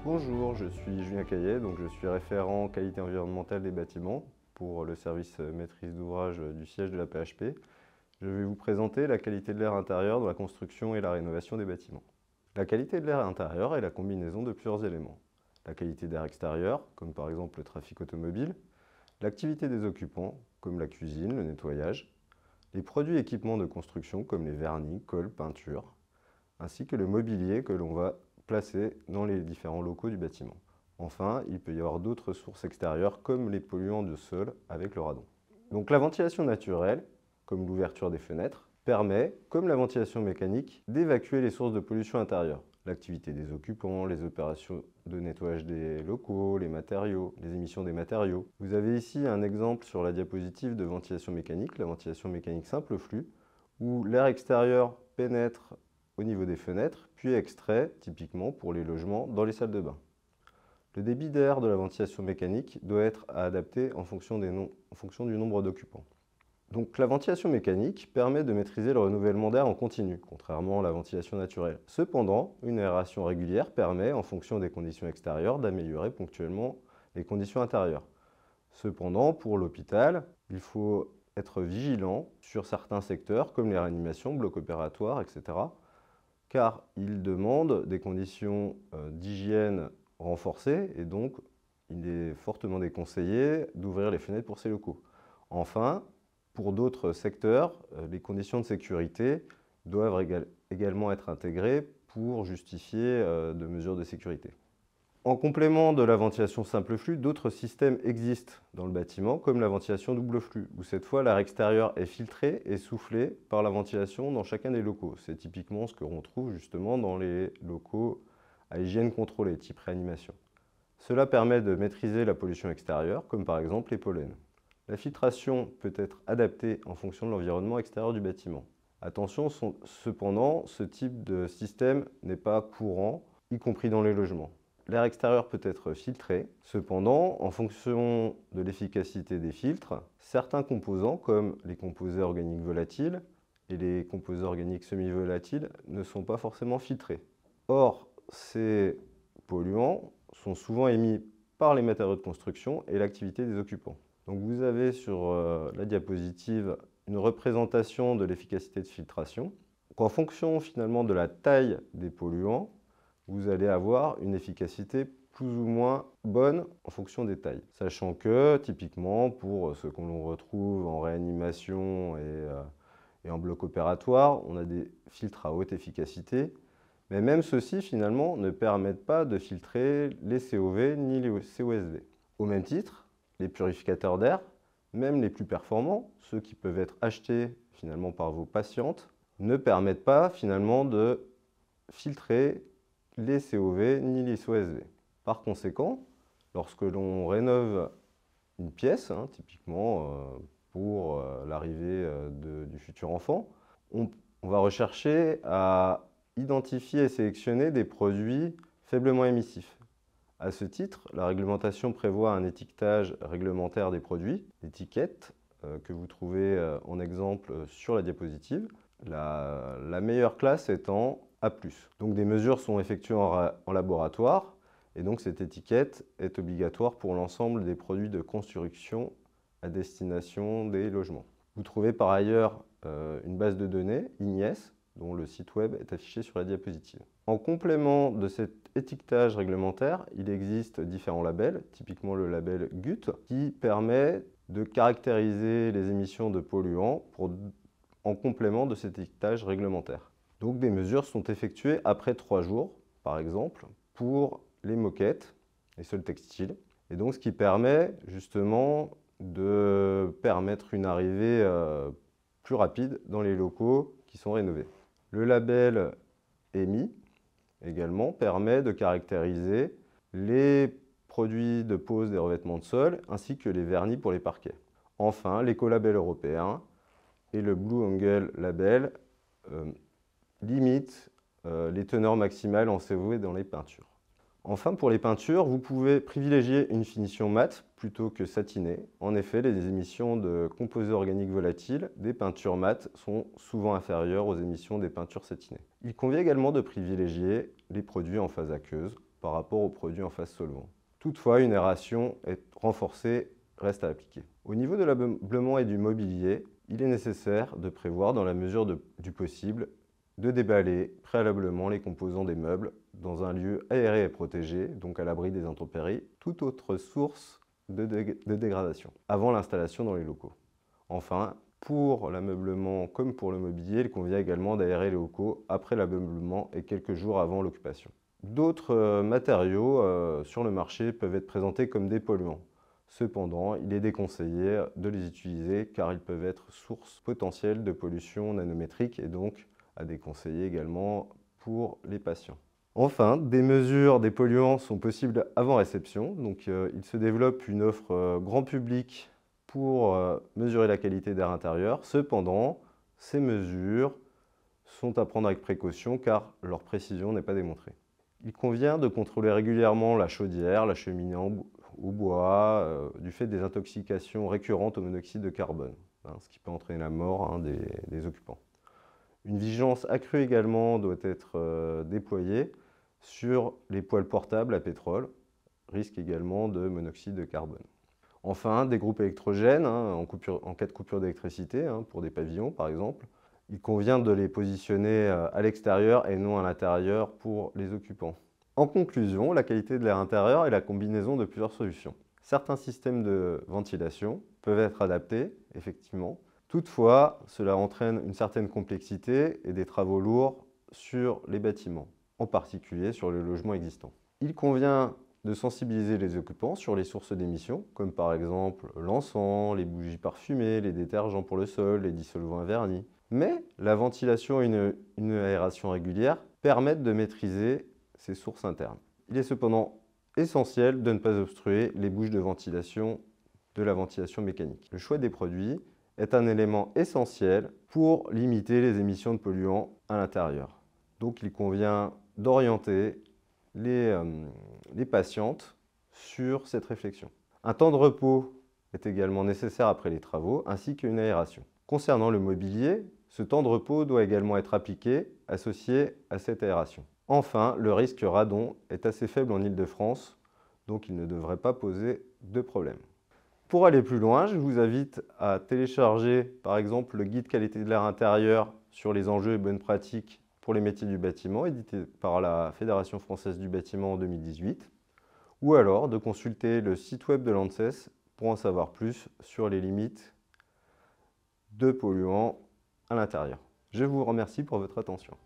Bonjour, je suis Julien Caillet, donc je suis référent qualité environnementale des bâtiments pour le service maîtrise d'ouvrage du siège de la PHP. Je vais vous présenter la qualité de l'air intérieur dans la construction et la rénovation des bâtiments. La qualité de l'air intérieur est la combinaison de plusieurs éléments. La qualité d'air extérieur, comme par exemple le trafic automobile, l'activité des occupants, comme la cuisine, le nettoyage, les produits et équipements de construction, comme les vernis, colle, peinture, ainsi que le mobilier que l'on va placer dans les différents locaux du bâtiment. Enfin, il peut y avoir d'autres sources extérieures comme les polluants de sol avec le radon. Donc la ventilation naturelle, comme l'ouverture des fenêtres, permet, comme la ventilation mécanique, d'évacuer les sources de pollution intérieure. L'activité des occupants, les opérations de nettoyage des locaux, les matériaux, les émissions des matériaux. Vous avez ici un exemple sur la diapositive de ventilation mécanique, la ventilation mécanique simple flux, où l'air extérieur pénètre au niveau des fenêtres, puis extrait, typiquement pour les logements, dans les salles de bain. Le débit d'air de la ventilation mécanique doit être adapté en fonction du nombre d'occupants. Donc la ventilation mécanique permet de maîtriser le renouvellement d'air en continu, contrairement à la ventilation naturelle. Cependant, une aération régulière permet, en fonction des conditions extérieures, d'améliorer ponctuellement les conditions intérieures. Cependant, pour l'hôpital, il faut être vigilant sur certains secteurs, comme les réanimations, blocs opératoires, etc., car il demande des conditions d'hygiène renforcées et donc il est fortement déconseillé d'ouvrir les fenêtres pour ces locaux. Enfin, pour d'autres secteurs, les conditions de sécurité doivent également être intégrées pour justifier de mesures de sécurité. En complément de la ventilation simple flux, d'autres systèmes existent dans le bâtiment, comme la ventilation double flux, où cette fois l'air extérieur est filtré et soufflé par la ventilation dans chacun des locaux. C'est typiquement ce que l'on trouve justement dans les locaux à hygiène contrôlée, type réanimation. Cela permet de maîtriser la pollution extérieure, comme par exemple les pollens. La filtration peut être adaptée en fonction de l'environnement extérieur du bâtiment. Attention, cependant, ce type de système n'est pas courant, y compris dans les logements. L'air extérieur peut être filtré. Cependant, en fonction de l'efficacité des filtres, certains composants, comme les composés organiques volatiles et les composés organiques semi-volatiles, ne sont pas forcément filtrés. Or, ces polluants sont souvent émis par les matériaux de construction et l'activité des occupants. Donc vous avez sur la diapositive une représentation de l'efficacité de filtration. Donc, en fonction finalement de la taille des polluants, vous allez avoir une efficacité plus ou moins bonne en fonction des tailles. Sachant que, typiquement, pour ce que l'on retrouve en réanimation et en bloc opératoire, on a des filtres à haute efficacité, mais même ceux-ci, finalement, ne permettent pas de filtrer les COV ni les COSV. Au même titre, les purificateurs d'air, même les plus performants, ceux qui peuvent être achetés finalement par vos patientes, ne permettent pas finalement de filtrer les COV ni les COSV. Par conséquent, lorsque l'on rénove une pièce, typiquement pour l'arrivée du futur enfant, on va rechercher à identifier et sélectionner des produits faiblement émissifs. À ce titre, la réglementation prévoit un étiquetage réglementaire des produits, l'étiquette que vous trouvez en exemple sur la diapositive, la meilleure classe étant A+. Donc des mesures sont effectuées en laboratoire et donc cette étiquette est obligatoire pour l'ensemble des produits de construction à destination des logements. Vous trouvez par ailleurs une base de données, INIES, dont le site web est affiché sur la diapositive. En complément de cet étiquetage réglementaire, il existe différents labels, typiquement le label GUT, qui permet de caractériser les émissions de polluants en complément de cet étiquetage réglementaire. Donc des mesures sont effectuées après 3 jours, par exemple, pour les moquettes, les sols textiles. Et donc ce qui permet justement de permettre une arrivée plus rapide dans les locaux qui sont rénovés. Le label EMI également permet de caractériser les produits de pose des revêtements de sol, ainsi que les vernis pour les parquets. Enfin, l'écolabel européen et le Blue Angle Label limitent les teneurs maximales en CO2 dans les peintures. Enfin, pour les peintures, vous pouvez privilégier une finition mate plutôt que satinée. En effet, les émissions de composés organiques volatiles des peintures mates sont souvent inférieures aux émissions des peintures satinées. Il convient également de privilégier les produits en phase aqueuse par rapport aux produits en phase solvant. Toutefois, une aération renforcée reste à appliquer. Au niveau de l'ameublement et du mobilier, il est nécessaire de prévoir, dans la mesure du possible, de déballer préalablement les composants des meubles dans un lieu aéré et protégé, donc à l'abri des intempéries, toute autre source de dégradation, avant l'installation dans les locaux. Enfin, pour l'ameublement comme pour le mobilier, il convient également d'aérer les locaux après l'ameublement et quelques jours avant l'occupation. D'autres matériaux sur le marché peuvent être présentés comme des polluants. Cependant, il est déconseillé de les utiliser car ils peuvent être source potentielle de pollution nanométrique et donc à déconseiller également pour les patients. Enfin, des mesures des polluants sont possibles avant réception. Donc, il se développe une offre grand public pour mesurer la qualité d'air intérieur. Cependant, ces mesures sont à prendre avec précaution car leur précision n'est pas démontrée. Il convient de contrôler régulièrement la chaudière, la cheminée au bois, du fait des intoxications récurrentes au monoxyde de carbone, ce qui peut entraîner la mort des occupants. Une vigilance accrue également doit être déployée sur les poêles portables à pétrole, risque également de monoxyde de carbone. Enfin, des groupes électrogènes en cas de coupure d'électricité, pour des pavillons par exemple. Il convient de les positionner à l'extérieur et non à l'intérieur pour les occupants. En conclusion, la qualité de l'air intérieur est la combinaison de plusieurs solutions. Certains systèmes de ventilation peuvent être adaptés, effectivement. Toutefois, cela entraîne une certaine complexité et des travaux lourds sur les bâtiments, en particulier sur les logements existants. Il convient de sensibiliser les occupants sur les sources d'émissions, comme par exemple l'encens, les bougies parfumées, les détergents pour le sol, les dissolvants à vernis. Mais la ventilation et une aération régulière permettent de maîtriser ces sources internes. Il est cependant essentiel de ne pas obstruer les bouches de ventilation de la ventilation mécanique. Le choix des produits est un élément essentiel pour limiter les émissions de polluants à l'intérieur. Donc il convient d'orienter les patientes sur cette réflexion. Un temps de repos est également nécessaire après les travaux, ainsi qu'une aération. Concernant le mobilier, ce temps de repos doit également être appliqué, associé à cette aération. Enfin, le risque radon est assez faible en Île-de-France, donc il ne devrait pas poser de problème. Pour aller plus loin, je vous invite à télécharger par exemple le guide qualité de l'air intérieur sur les enjeux et bonnes pratiques pour les métiers du bâtiment, édité par la Fédération française du bâtiment en 2018, ou alors de consulter le site web de l'ANSES pour en savoir plus sur les limites de polluants à l'intérieur. Je vous remercie pour votre attention.